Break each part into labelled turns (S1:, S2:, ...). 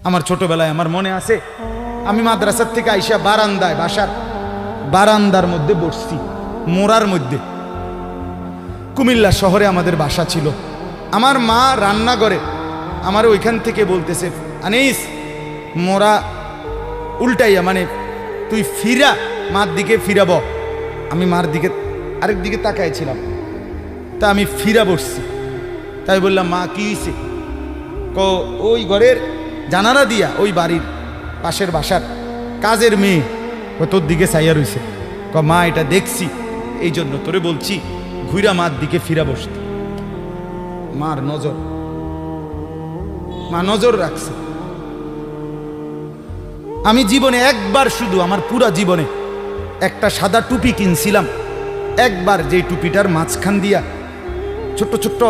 S1: আমার ছোটবেলায় আমার মনে আছে, আমি মাদ্রাসার থেকে আইসা বারান্দায়, বাসার বারান্দার মধ্যে বসছি, মোড়ার মধ্যে। কুমিল্লা শহরে আমাদের বাসা ছিল। আমার মা রান্না করে আমার ওইখান থেকে বলতেছে, আনিস মোরা উল্টাইয়া, মানে তুই ফিরা, মার দিকে ফিরাব। আমি মার দিকে আরেক দিকে তাকাইছিলাম, তা আমি ফিরা বসছি। তাই বললাম, মা কি হয়েছে? ওই ঘরের জানালা দিয়া ওই বাড়ির পাশের বাসার কাজের মেয়ে তোর দিকে চাইয়া রইছে। মা এটা দেখছি, এই জন্য তোরে বলছি ঘুরা মার দিকে ফিরা বসতে। মার নজর, মা নজর রাখছে। আমি জীবনে একবার, শুধু আমার পুরা জীবনে একটা সাদা টুপি কিনছিলাম একবার, যেই টুপিটার মাঝখান দিয়া ছোট্ট ছোট্ট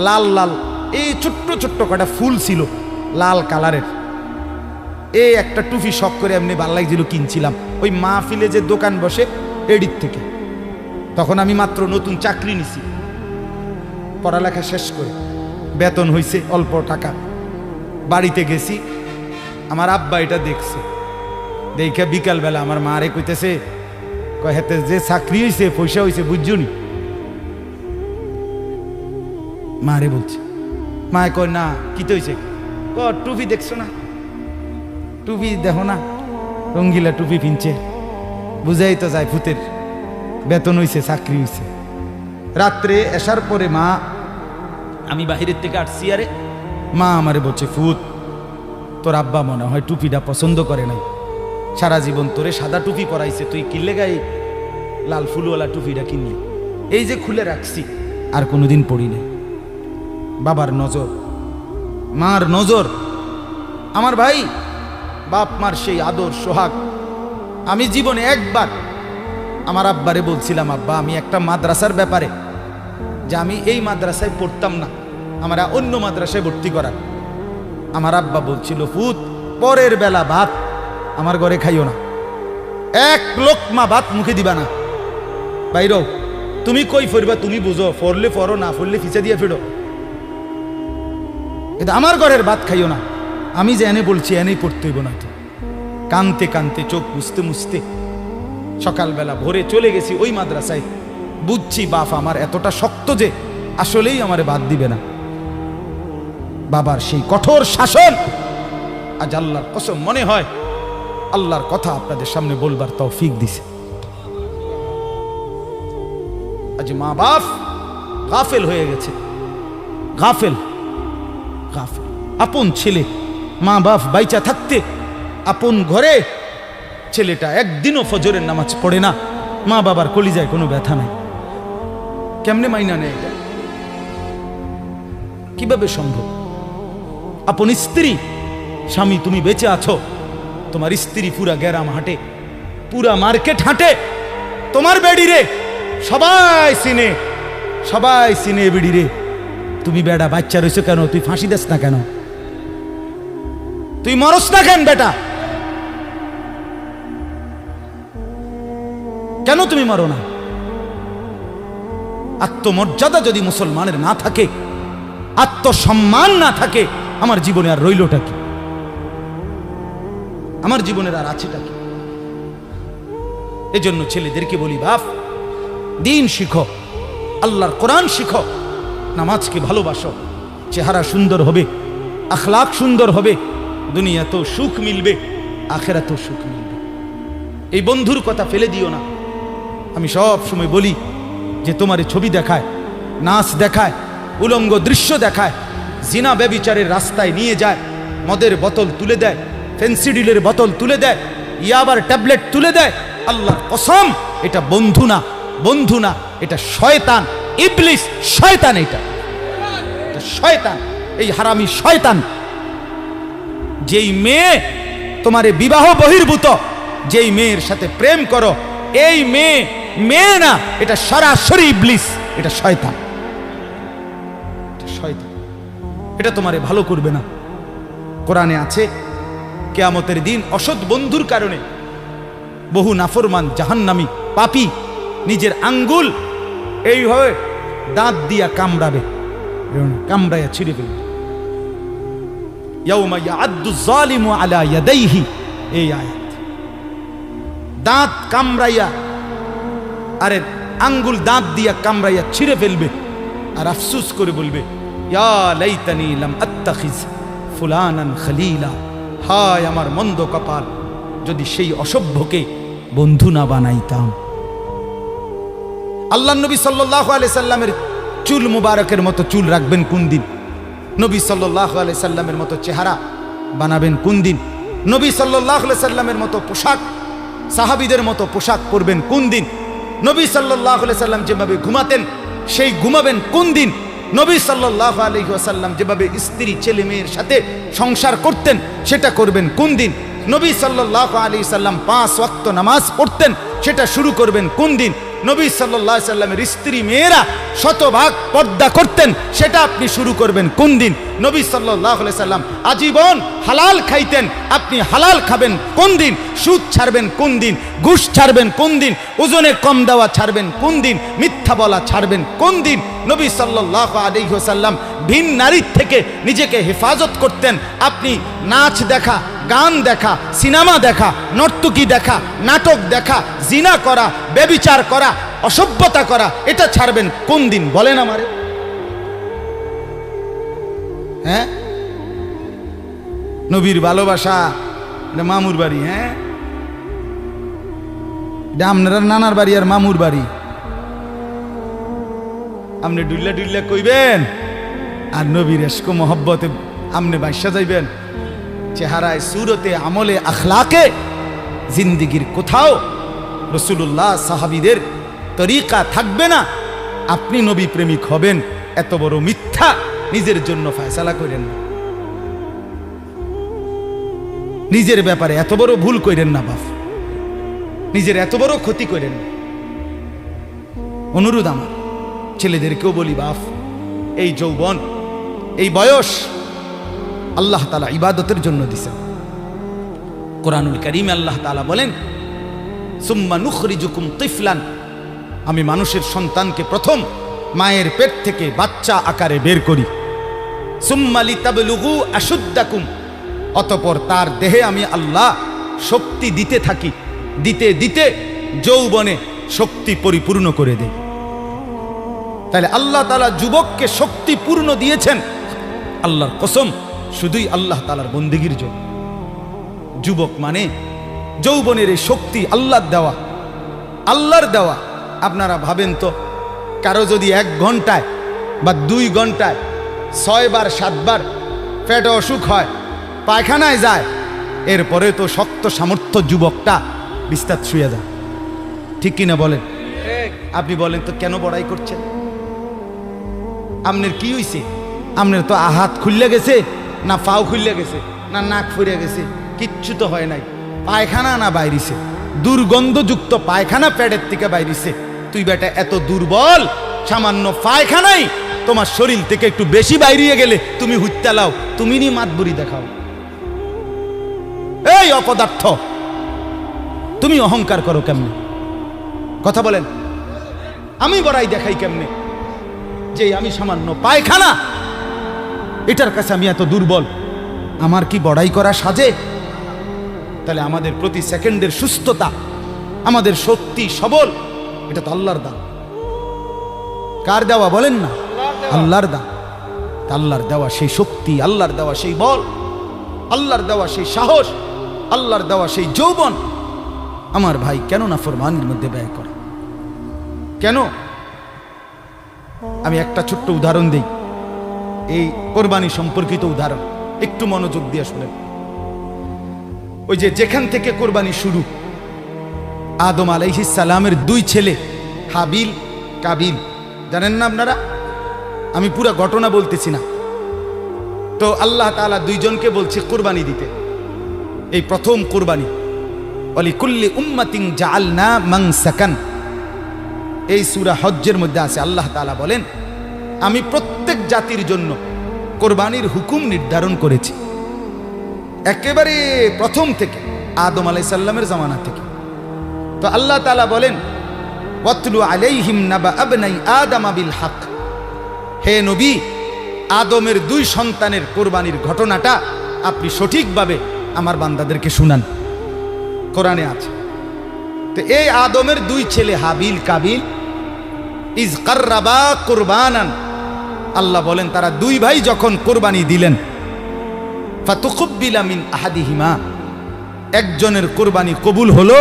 S1: লাল লাল এই ছোট্ট ছোট্ট কটা ফুল ছিল লাল কালারের। এই একটা টুপি শখ করে এমনি ভাল লাগছিল, কিনছিলাম ওই মাহফিলে যে দোকান বসে এডির থেকে। তখন আমি মাত্র নতুন চাকরি নিছি, পড়ালেখা শেষ করে বেতন হইছে অল্প টাকা। বাড়িতে গেছি, আমার আব্বা এটা দেখছে, দেখে বিকালবেলা আমার মারে কইতেছে, হেতে যে চাকরি হয়েছে পয়সা হয়েছে বুঝছুনি? মারে বলছে। মায়ে কয় না, কি তো হয়েছে? টুপি দেখছো না, টুপি দেখো না, রঙ্গিলা টুপি পিনছে, বুঝাই তো যায় ভূতের বেতন হইছে, চাকরি হইছে। রাত্রে আসার পরে মা, আমি বাহিরের থেকে আসছি, আরে মা আমারে বলছে, ফুত তোর আব্বা মনে হয় টুপিটা পছন্দ করে নাই, সারা জীবন তোরে সাদা টুপি পরাইছে, তুই কিনলে গায়ে লাল ফুলওয়ালা টুপিটা কিনলি, এই যে খুলে রাখছি আর কোনোদিন পড়ি নাই। বাবার নজর, মার নজর। আমার ভাই, বাপ মার সেই আদর সোহাগ। আমি জীবনে একবার আমার আব্বারে বলছিলাম, আব্বা আমি একটা মাদ্রাসার ব্যাপারে, যে আমি এই মাদ্রাসায় পড়তাম না, আমরা অন্য মাদ্রাসায় ভর্তি করার। আমার আব্বা বলছিল, ফুত পরের বেলা ভাত আমার ঘরে খাইও না, এক লোকমা ভাত মুখে দিবা না, বাইরও তুমি কই ফরবা তুমি বুঝো, ফরলে ফরো, না ফরলে ফিচা দিয়ে ফেরো, এটা আমার ঘরের ভাত খাইও না। আমি যে এনে বলছি এনেই পড়তে হইব না। তো কানতে কানতে চোখ মুছতে মুছতে সকালবেলা ভোরে চলে গেছি ওই মাদ্রাসায়। বুঝছি বাপ আমার এতটা শক্ত যে আসলেই আমারে বাদ দিবে না। বাবার সেই কঠোর শাসন আজ আল্লাহর কসম মনে হয় আল্লাহর কথা আপনাদের সামনে বলবার তৌফিক দিছে। আজ মা বাপ গাফেল হয়ে গেছে, গাফেল গাফেল। আপন ছেলে, মা বাপ বাইচা থাকতে আপন ঘরে ছেলেটা একদিনও ফজরের নামাজ পড়ে না, মা বাবার কলিজায় কোনো ব্যথা নাই। কেমনে মাইনা নেয় এটা? কিভাবে সম্ভব? আপন স্ত্রী, স্বামী তুমি বেঁচে আছো, তোমার স্ত্রী পুরা গ্রাম হাঁটে, পুরা মার্কেট হাঁটে, তোমার বেডি রে সবাই চিনে, সবাই চিনে বেডি রে। তুমি বেটা বাচ্চা রয়েছো কেন? তুই ফাঁসি দেস না কেন? তুই মরস না কেন বেটা? কেন তুমি মরো না? আত্মমর্যাদা যদি মুসলমানের না থাকে, আত্মসম্মান না থাকে, আমার জীবনে আর রইলটা কি? আমার জীবনের আর আছেটা কি? এজন্য ছেলেদেরকে বলি, বাপ দিন শিখো, আল্লাহর কোরআন শিখো, নামাজকে ভালোবাসো, চেহারা সুন্দর হবে, আখলাক সুন্দর হবে, দুনিয়াতেও সুখ মিলবে, আখেরাতেও সুখ মিলবে। এই বন্ধুর কথা ফেলে দিও না। আমি সব সময় বলি যে তোমার ছবি দেখায়, নাচ দেখায়, উলঙ্গ দৃশ্য দেখায়, জিনা ব্যভিচারের রাস্তায় নিয়ে যায়, মদের বোতল তুলে দেয়, ফেন্সিডিলের বোতল তুলে দেয়, ইয়াবার ট্যাবলেট তুলে দেয়, আল্লাহর কসম এটা বন্ধু না, বন্ধু না, এটা শয়তান, ইবলিস, শয়তান, এটা শয়তান, এই হারামি শয়তান। যেই মেয়ে তোমারে বিবাহ বহির্ভূত, যেই মেয়ের সাথে প্রেম করো, এই মেয়ে মেয়ে না, এটা সরাসরি ইবলিস, এটা শয়তান, শয়তান, এটা তোমারে ভালো করবে না। কোরআনে আছে কিয়ামতের দিন অসৎ বন্ধুর কারণে বহু নাফরমান জাহান্নামী পাপী নিজের আঙ্গুল এইভাবে দাঁত দিয়া কামড়াবে, কামড়াইয়া ছিঁড়ে ফেলবে। ইয়াউমা ইয়াআদ্দু যালিমু আলা ইয়াদাইহি, এই আয়াত। দাঁত কামড়াইয়া, আরে আঙ্গুল দাঁত দিয়া কামড়াইয়া ছিঁড়ে ফেলবে আর আফসোস করে বলবে, ইয়া লাইতানি লাম আত্তাখিজ ফুলানান খলিলা, হায় আমার মন্দ কপাল, যদি সেই অসভ্যকে বন্ধু না বানাইতাম। আল্লাহ নবী সাল্লাল্লাহু আলাইহি সাল্লামের চুল মুবারকের মতো চুল রাখবেন কোন দিন? নবী সাল্লাল্লাহু আলাইহি সাল্লামের মতো চেহারা বানাবেন কোন দিন? নবী সাল্লাল্লাহু আলাইহি সাল্লামের মতো পোশাক, সাহাবীদের মতো পোশাক পরবেন কোন দিন? নবী সাল্লাল্লাহু আলাইহি সাল্লাম যেভাবে ঘুমাতেন সেই ঘুমাবেন কোন দিন? নবী সাল্লাল্লাহু আলাইহি ওয়াসাল্লাম যেভাবে স্ত্রী ছেলে মেয়ের সাথে সংসার করতেন সেটা করবেন কোন দিন? নবী সাল্লাল্লাহু আলাইহি সাল্লাম 5 ওয়াক্ত নামাজ পড়তেন, সেটা শুরু করবেন কোন দিন? নবী সাল্লাল্লাহু আলাইহি সাল্লামের স্ত্রী মেয়েরা শতভাগ পর্দা করতেন, সেটা আপনি শুরু করবেন কোন দিন? নবী সাল্লাল্লাহু আলাইহি সাল্লাম আজীবন হালাল খাইতেন, আপনি হালাল খাবেন কোন দিন? সুদ ছাড়বেন কোন দিন? ঘুষ ছাড়বেন কোন দিন? ওজনে কম দেওয়া ছাড়বেন কোন দিন? মিথ্যা বলা ছাড়বেন কোন দিন? নবী সাল্লাল্লাহু আলাইহি ওয়াসাল্লাম ভিন নারীর থেকে নিজেকে হেফাজত করতেন, আপনি নাচ দেখা, গান দেখা, সিনেমা দেখা, নর্তকী দেখা, নাটক দেখা, জিনা করা, ব্যভিচার করা, অসভ্যতা করা, এটা ছাড়বেন কোন দিন? বলেন আমারে। হ্যাঁ, নবীর ভালোবাসা এটা মামুর বাড়ি, হ্যাঁ, এটা আপনার নানার বাড়ি আর মামুর বাড়ি। আপনি ডুল্লা ডুল্লা কইবেন আর নবীর এশক মহব্বতে আপনি বাইসা যাইবেন। চেহারায়, সুরতে, আমলে, আখলাকে জিন্দিগির কোথাও রাসূলুল্লাহ সাহাবীদের তরিকা থাকবে না। আপনি নবী প্রেমিক হবেন, এত বড় মিথ্যা নিজের জন্য ফয়সালা করেন না, নিজের ব্যাপারে এত বড় ভুল করেন না বাপ, নিজের এত বড় ক্ষতি করেন না। অনুরোধ আমার ছেলেদেরকেও বলি, বাপ, এই যৌবন, এই বয়স আল্লাহ তাআলা ইবাদতের জন্য দিয়েছেন। কোরআনুল কারীমে আল্লাহ তাআলা বলেন, সুম্মা নুখরিজুকুম তিফলান, আমি মানুষের সন্তানকে প্রথম মায়ের পেট থেকে বাচ্চা আকারে বের করি। সুম্মা লিতাবলুগু আশুদ্দাকুম, অতঃপর তার দেহে আমি আল্লাহ শক্তি দিতে থাকি, দিতে দিতে যৌবনে শক্তি পরিপূর্ণ করে দেই। তাহলে আল্লাহ তাআলা যুবককে শক্তি পূর্ণ দিয়েছেন, আল্লাহর কসম, শুধুই আল্লাহ তাআলার বন্দেগীর জন্য। যুবক মানে যৌবনের এই শক্তি আল্লাহর দেওয়া, আল্লাহর দেওয়া। আপনারা ভাবেন তো, কারো যদি 1 ঘন্টায় বা 2 ঘন্টায় 6 বার 7 বার পেটে অসুখ হয়, পায়খানায় যায়, এরপরে তো শক্ত সামর্থ্য যুবকটা বিস্তার শুয়ে যায়, ঠিক কিনা বলেন? আপনি বলেন তো কেন বড়াই করছেন? আপনার কি হইছে? আপনার তো হাত খুললে গেছে, না পাও খুললে গেছে, না নাক ফুরে গেছে, কিচ্ছু তো হয় নাই। পায়খানা না বাইরিছে, দুর্গন্ধযুক্ত পায়খানা পেটের থেকে বাইরিছে। তুই বেটা এত দুর্বল, সামান্য পায়খানাই তোমার শরীর থেকে একটু বেশি বাইরিয়ে গেলে তুমি হুত্যা লাও, তুমি নি মাতবুরি দেখাও। এই অপদার্থ, তুমি অহংকার করো কেমনে? কথা বলেন, আমি বড়াই দেখাই কেমনে যে আমি সামান্য পায়খানা, এটার কাছে আমি এত দুর্বল? আমার কি বড়াই করা সাজে? তাহলে আমাদের প্রতি সেকেন্ডের সুস্থতা, আমাদের শক্তি, সবল, এটা তো আল্লাহর দান। কার দেওয়া বলেন না? আল্লাহর দান। আল্লাহর দেওয়া সেই শক্তি, আল্লাহর দেওয়া সেই বল, আল্লাহর দেওয়া সেই সাহস, আল্লাহর দেওয়া সেই যৌবন, আমার ভাই কেন না ফরমানের মধ্যে ব্যয় করে? কেন? আমি একটা ছোট্ট উদাহরণ দিই, এই কোরবানি সম্পর্কিত উদাহরণ, একটু মনোযোগ দিয়ে শুনেন। ওই যে যেখান থেকে কোরবানি শুরু, আদম আলাইহিস সালামের 2 ছেলে হাবিল কাবিল, জানেন না আপনারা? আমি পুরো ঘটনা বলতেছি না। তো আল্লাহ তাআলা 2 জনকে বলছে কোরবানি দিতে, এই প্রথম কোরবানি। ওয়ালিকুল্লি উম্মাতিন জাআলনা মানসাকান, এই সূরা হজ্জের মধ্যে আছে। আল্লাহ তাআলা বলেন, আমি প্রত্যেক জাতির জন্য কোরবানির হুকুম নির্ধারণ করেছি, একেবারে প্রথম থেকে, আদম আলাইহিস সালামের জামানা থেকে। তো আল্লাহ তাআলা বলেন, ওয়াতলু আলাইহিম নাবা আবনাই আদম বিল হক, হে নবী, আদমের 2 সন্তানের কোরবানির ঘটনাটা আপনি সঠিকভাবে আমার বান্দাদেরকে শুনান। কোরআনে আছে। তো এই আদমের দুই ছেলে হাবিল কাবিল ইজ কাররাবা কুরবানান, আল্লাহ বলেন তারা দুই ভাই যখন কোরবানি দিলেন, ফাতুকুব্বিলা মিন আহাদিহিমা, একজনের কোরবানি কবুল হলো,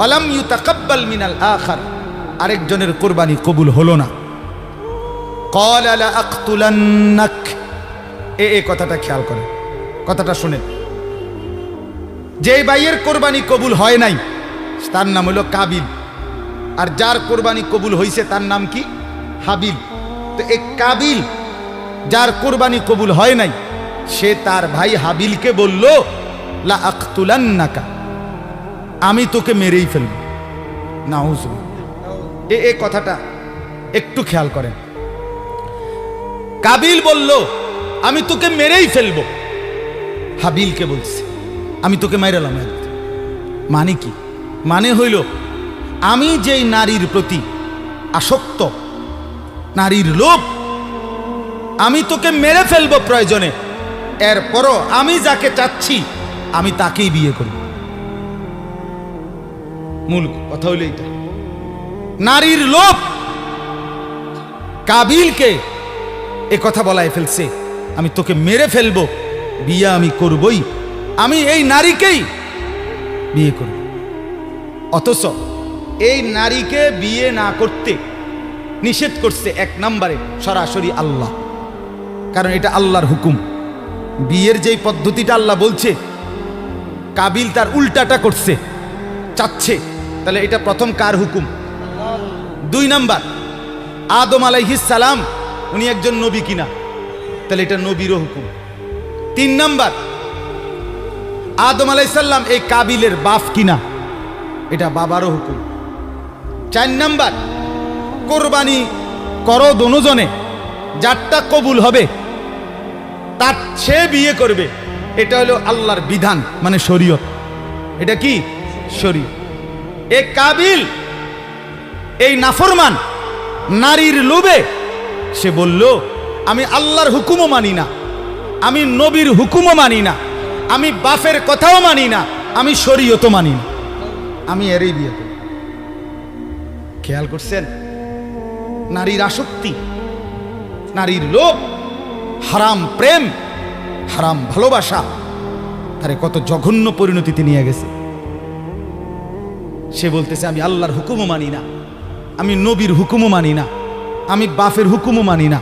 S1: আলাম ইউতাকাব্বাল মিনাল আখার, আরেকজনের কোরবানি কবুল হলো না। ক্বালা লা আকতুলান্নাক, এই কথাটা খেয়াল করেন, কথাটা শুনেন। যে ভাইয়ের কোরবানি কবুল হয় নাই তার নাম হলো কাবিল, আর যার কোরবানি কবুল হয়েছে তার নাম কি? হাবিল। তো এই কাবিল যার কোরবানি কবুল হয় নাই, সে তার ভাই হাবিলকে বলল লা আকতুলান্নাকা, আমি তোকে মেরেই ফেলব। নাউযুবিল্লাহ। এই কথাটা একটু খেয়াল করেন। কাবিল বলল আমি তোকে মেরেই ফেলব, হাবিলকে বলছে আমি তোকে মাইরালাম। মানে কি? মানে হইল আমি যেই নারীর প্রতি আসক্ত, নারীর লোভ, আমি তোকে মেরে ফেলবো প্রয়োজনে, এরপরও আমি যাকে চাচ্ছি আমি তাকেই বিয়ে করব। মূল কথা হইল এইটা, নারীর লোভ কাবিলকে এ কথা বলাই ফেলছে, আমি তোকে মেরে ফেলবো, বিয়ে আমি করবই, আমি এই নারীকেই বিয়ে করব। অথচ এই নারীকে বিয়ে না করতে নিষেধ করছে এক নম্বরে সরাসরি আল্লাহ, কারণ এটা আল্লাহর হুকুম। বিয়ের যেই পদ্ধতিটা আল্লাহ বলছে, কাবিল তার উল্টাটা করছে, চাচ্ছে, তাহলে এটা প্রথম কার হুকুম? দুই নাম্বার, আদম আলাইহিস সালাম উনি একজন নবী কিনা, তাহলে এটা নবীরও হুকুম। তিন নাম্বার, আদম আলাইহিস সালাম এই কাবিলের বাপ কিনা, এটা বাবারও হুকুম। চার নাম্বার, কোরবানি করো দোনোজনে, যারটা কবুল হবে তার সে বিয়ে করবে, এটা হলো আল্লাহর বিধান, মানে শরীয়ত। এটা কি? শরীয়ত। এই কাবিল এই নাফরমান নারীর লোভে সে বলল আমি আল্লাহর হুকুমও মানি না, আমি নবীর হুকুমও মানি না, আমি বাপের কথাও মানি না, আমি শরীয়তও মানি না, আমি এরই বিয়ে করি। খেয়াল করছেন? নারীর আসক্তি, নারীর লোভ, হারাম প্রেম, হারাম ভালোবাসা, তারে কত জঘন্য পরিণতিতে নিয়ে গেছে। সে বলতেছে আমি আল্লাহর হুকুমও মানি না, আমি নবীর হুকুমও মানি না, আমি বাপের হুকুমও মানি না,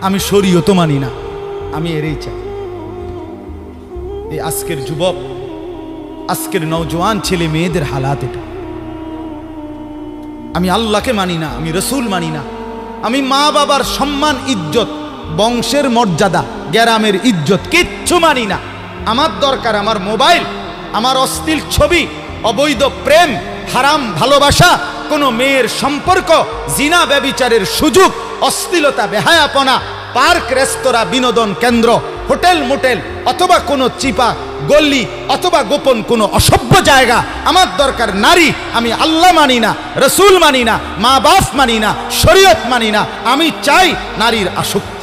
S1: আমি শরীয়তও মানি না, আমি এরই চাই। এই আজকের যুবক, আজকের নওজোয়ান ছেলে মেয়েদের হালাত এটা। আমি আল্লাহকে মানি না, আমি রসুল মানি না, আমি মা বাবার সম্মান ইজ্জত, বংশের মর্যাদা, গ্রামের ইজ্জত কিচ্ছু মানি না। আমার দরকার আমার মোবাইল, আমার অশ্লীল ছবি, অবৈধ প্রেম, হারাম ভালোবাসা, কোনো মেয়ের সম্পর্ক, জিনা ব্যভিচারের সুযোগ, অশ্লীলতা, বেহায়াপনা, পার্ক, রেস্তোরাঁ, বিনোদন কেন্দ্র, হোটেল মোটেল, অথবা কোনো চিপা গল্লি, অথবা গোপন কোনো অসভ্য জায়গা। আমার দরকার নারী। আমি আল্লাহ মানি না, রসুল মানি না, মা বাপ মানি না, শরীয়ত মানি না, আমি চাই নারীর আসক্তি।